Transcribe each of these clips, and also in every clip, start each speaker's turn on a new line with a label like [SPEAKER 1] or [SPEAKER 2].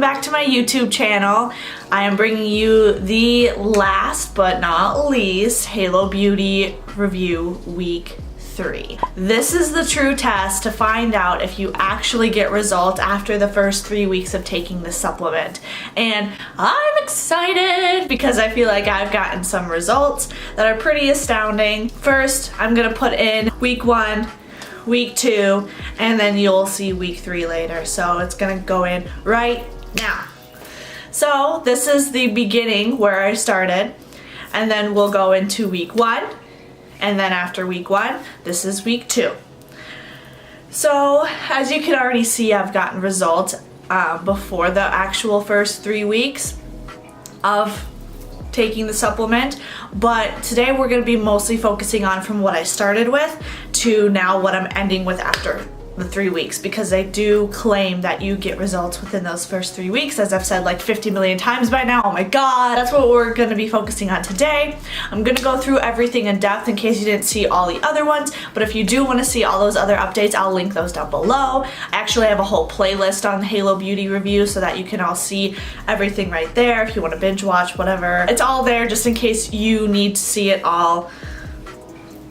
[SPEAKER 1] back to my YouTube channel. I am bringing you the last but not least Halo Beauty review week 3. This is the true test to find out if you actually get results after the first 3 weeks of taking this supplement. And I'm excited because I feel like I've gotten some results that are pretty astounding. First, I'm gonna put in week 1, week 2, and then you'll see week 3 later. So it's gonna go in right now. So this is the beginning where I started, and then we'll go into week 1. And then after week 1, this is week 2. So as you can already see, I've gotten results before the actual first 3 weeks of taking the supplement, but today we're going to be mostly focusing on from what I started with to now what I'm ending with after the 3 weeks, because I do claim that you get results within those first 3 weeks, as I've said like 50 million times by now. Oh my god, that's what we're going to be focusing on today. I'm going to go through everything in depth in case you didn't see all the other ones, but if you do want to see all those other updates, I'll link those down below. I actually have a whole playlist on Halo Beauty review so that you can all see everything right there if you want to binge watch, whatever. It's all there just in case you need to see it all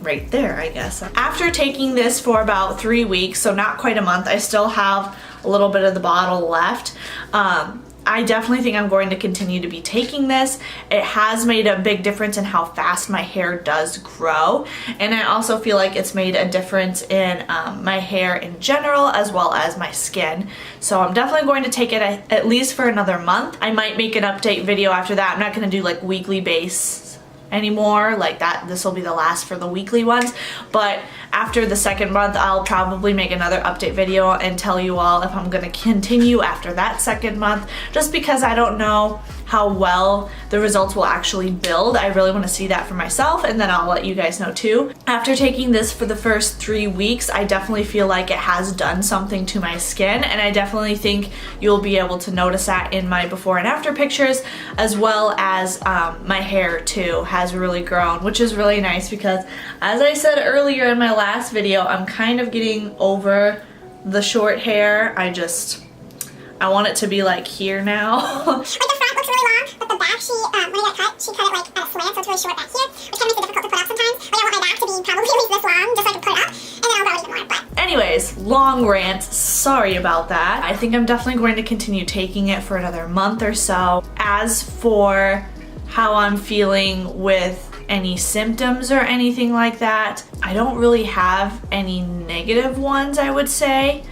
[SPEAKER 1] right there, I guess. After taking this for about 3 weeks, so not quite a month, I still have a little bit of the bottle left. I definitely think I'm going to continue to be taking this. It has made a big difference in how fast my hair does grow, and I also feel like it's made a difference in my hair in general as well as my skin. So I'm definitely going to take it at least for another month. I might make an update video after that. I'm not going to do like weekly base anymore like that. This will be the last for the weekly ones, but after the second month I'll probably make another update video and tell you all if I'm gonna continue after that second month, just because I don't know how well the results will actually build. I really want to see that for myself, and then I'll let you guys know too. After taking this for the first 3 weeks, I definitely feel like it has done something to my skin, and I definitely think you'll be able to notice that in my before and after pictures, as well as my hair too has really grown, which is really nice because, as I said earlier in my last video, I'm kind of getting over the short hair. I want it to be like here now.
[SPEAKER 2] Like the front looks really long, but the back, when it got cut, she cut it like at a slant, so it's really short back here, which kind of makes it difficult to put up sometimes. But I want my back to be probably at least this long, just so I can put it up, and then I'll grow it more. But
[SPEAKER 1] anyways, long rant, sorry about that. I think I'm definitely going to continue taking it for another month or so. As for how I'm feeling with any symptoms or anything like that, I don't really have any negative ones, I would say.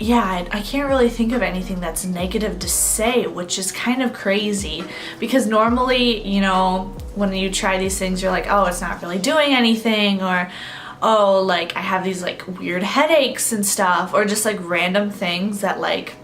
[SPEAKER 1] Yeah, I can't really think of anything that's negative to say, which is kind of crazy, because normally, you know, when you try these things, you're like, oh, it's not really doing anything, or oh, like I have these like weird headaches and stuff, or just like random things that like,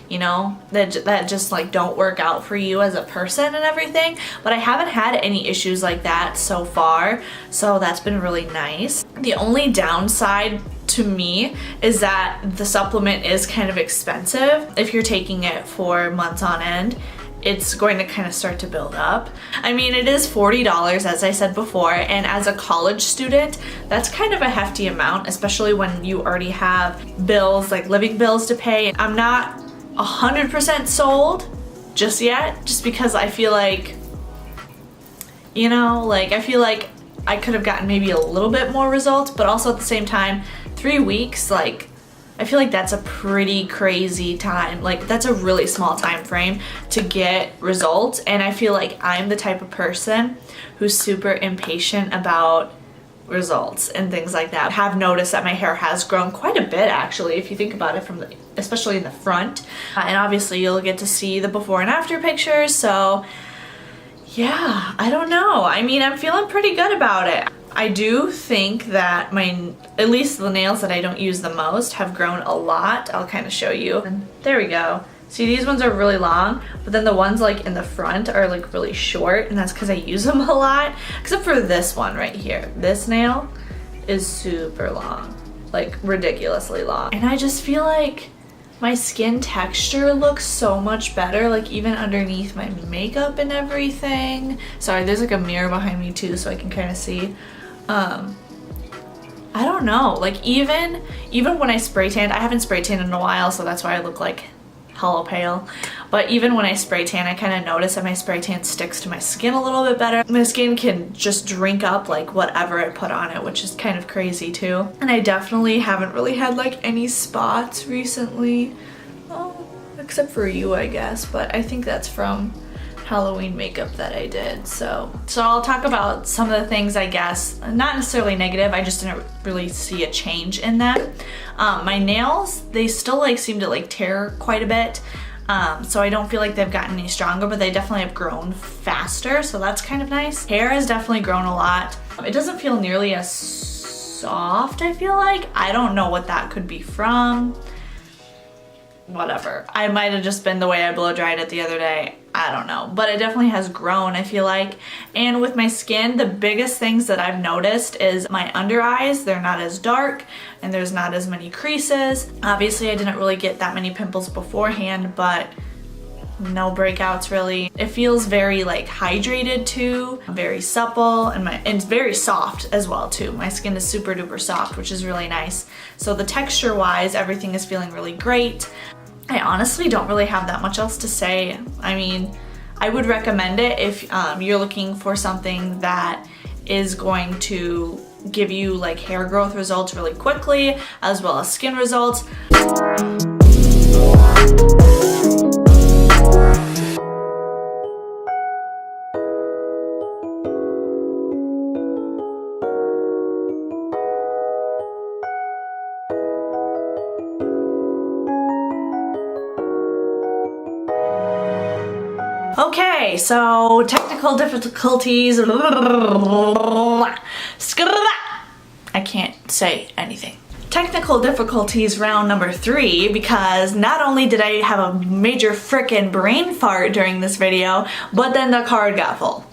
[SPEAKER 1] you know, that just like don't work out for you as a person and everything. But I haven't had any issues like that so far, so that's been really nice. The only downside to me is that the supplement is kind of expensive. If you're taking it for months on end, it's going to kind of start to build up. I mean, it is $40, as I said before, and as a college student, that's kind of a hefty amount, especially when you already have bills, like living bills to pay. I'm not 100% sold just yet, just because I feel like, you know, like I feel like I could have gotten maybe a little bit more results, but also at the same time, 3 weeks, like I feel like that's a pretty crazy time. Like that's a really small time frame to get results, and I feel like I'm the type of person who's super impatient about results and things like that. I have noticed that my hair has grown quite a bit, actually, if you think about it, from especially in the front, and obviously you'll get to see the before and after pictures. So yeah, I don't know. I mean, I'm feeling pretty good about it. I do think that at least the nails that I don't use the most have grown a lot. I'll kind of show you. And there we go. See, these ones are really long, but then the ones like in the front are like really short, and that's because I use them a lot. Except for this one right here. This nail is super long, like ridiculously long. And I just feel like my skin texture looks so much better, like even underneath my makeup and everything. Sorry, there's like a mirror behind me too, so I can kind of see. I don't know, like even when I spray tanned, I haven't spray tanned in a while, so that's why I look like hella pale. But even when I spray tan, I kind of notice that my spray tan sticks to my skin a little bit better. My skin can just drink up like whatever I put on it, which is kind of crazy too. And I definitely haven't really had like any spots recently. Oh, except for you, I guess, but I think that's from Halloween makeup that I did. So I'll talk about some of the things, I guess, not necessarily negative, I just didn't really see a change in them. My nails, they still like seem to like tear quite a bit. So I don't feel like they've gotten any stronger, but they definitely have grown faster, so that's kind of nice. Hair has definitely grown a lot. It doesn't feel nearly as soft, I feel like. I don't know what that could be from. Whatever. I might have just been the way I blow dried it the other day. I don't know, but it definitely has grown, I feel like. And with my skin, the biggest things that I've noticed is my under eyes, they're not as dark and there's not as many creases. Obviously, I didn't really get that many pimples beforehand, but no breakouts really. It feels very like hydrated too, very supple, and it's very soft as well too. My skin is super duper soft, which is really nice. So the texture wise, everything is feeling really great. I honestly don't really have that much else to say. I mean, I would recommend it if you're looking for something that is going to give you like hair growth results really quickly, as well as skin results. Okay, so technical difficulties. I can't say anything. Technical difficulties round number 3, because not only did I have a major frickin' brain fart during this video, but then the card got full.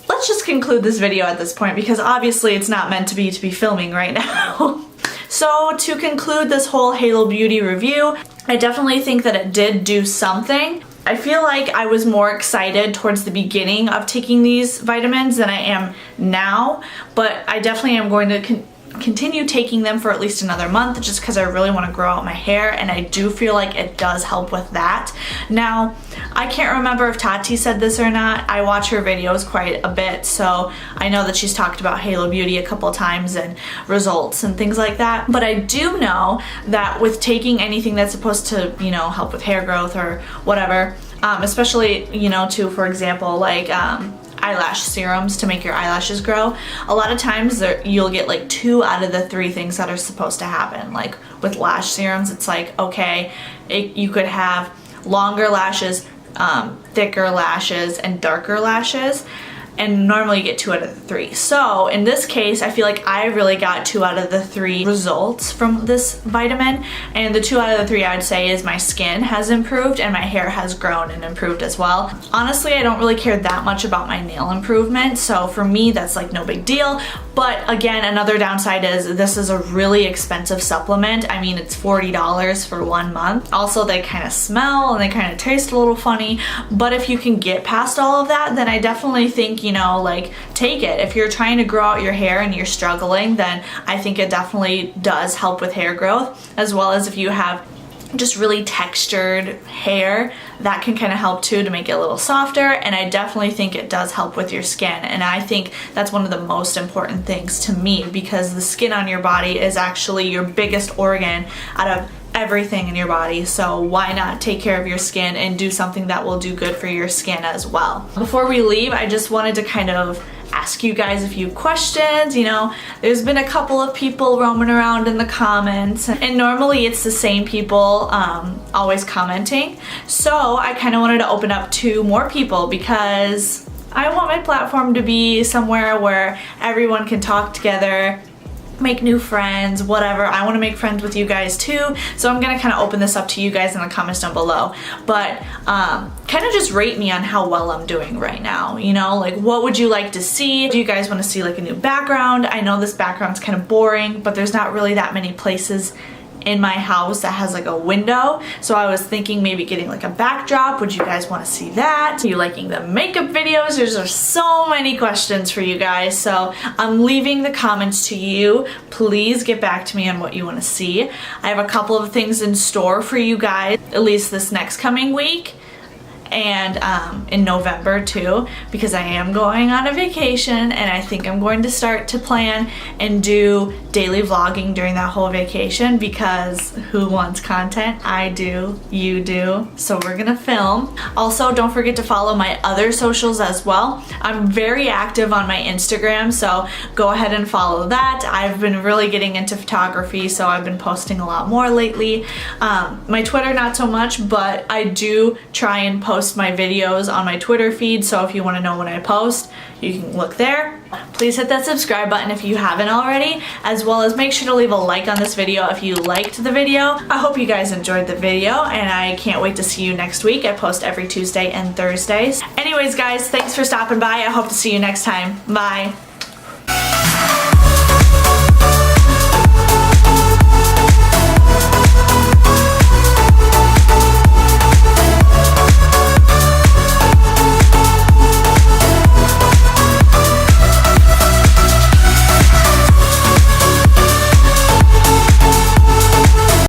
[SPEAKER 1] Let's just conclude this video at this point, because obviously it's not meant to be filming right now. So to conclude this whole Halo Beauty review, I definitely think that it did do something. I feel like I was more excited towards the beginning of taking these vitamins than I am now, but I definitely am going to continue taking them for at least another month, just because I really want to grow out my hair, and I do feel like it does help with that. Now, I can't remember if Tati said this or not. I watch her videos quite a bit, so I know that she's talked about Halo Beauty a couple times and results and things like that. But I do know that with taking anything that's supposed to, you know, help with hair growth or whatever, especially, you know, to, for example, like eyelash serums to make your eyelashes grow, a lot of times you'll get like 2 out of the 3 things that are supposed to happen. Like with lash serums, it's like, okay, you could have longer lashes, thicker lashes, and darker lashes, and normally you get 2 out of the 3. So in this case, I feel like I really got 2 out of the 3 results from this vitamin, and the 2 out of the 3 I'd say is my skin has improved and my hair has grown and improved as well. Honestly, I don't really care that much about my nail improvement, so for me that's like no big deal. But again, another downside is this is a really expensive supplement. I mean, it's $40 for 1 month. Also, they kind of smell and they kind of taste a little funny, but if you can get past all of that, then I definitely think, you know, like, take it. If you're trying to grow out your hair and you're struggling, then I think it definitely does help with hair growth, as well as if you have just really textured hair, that can kind of help too to make it a little softer. And I definitely think it does help with your skin, and I think that's one of the most important things to me, because the skin on your body is actually your biggest organ out of everything in your body. So why not take care of your skin and do something that will do good for your skin as well. Before we leave, I just wanted to kind of ask you guys a few questions. You know, there's been a couple of people roaming around in the comments, and normally it's the same people always commenting. So I kind of wanted to open up to more people, because I want my platform to be somewhere where everyone can talk together, make new friends, whatever. I want to make friends with you guys too, so I'm gonna kind of open this up to you guys in the comments down below. But kind of just rate me on how well I'm doing right now. You know, like, what would you like to see? Do you guys want to see like a new background? I know this background's kind of boring, but there's not really that many places in my house that has like a window. So I was thinking maybe getting like a backdrop. Would you guys want to see that? Are you liking the makeup videos? There's so many questions for you guys. So I'm leaving the comments to you. Please get back to me on what you want to see. I have a couple of things in store for you guys, at least this next coming week. And in November too, because I am going on a vacation, and I think I'm going to start to plan and do daily vlogging during that whole vacation, because who wants content? I do, you do, so we're gonna film. Also, don't forget to follow my other socials as well. I'm very active on my Instagram, so go ahead and follow that. I've been really getting into photography, so I've been posting a lot more lately. My Twitter, not so much, but I do try and post my videos on my Twitter feed, so if you want to know when I post, you can look there. Please hit that subscribe button if you haven't already, as well as make sure to leave a like on this video if you liked the video. I hope you guys enjoyed the video, and I can't wait to see you next week. I post every Tuesday and Thursdays. Anyways guys, thanks for stopping by. I hope to see you next time. Bye.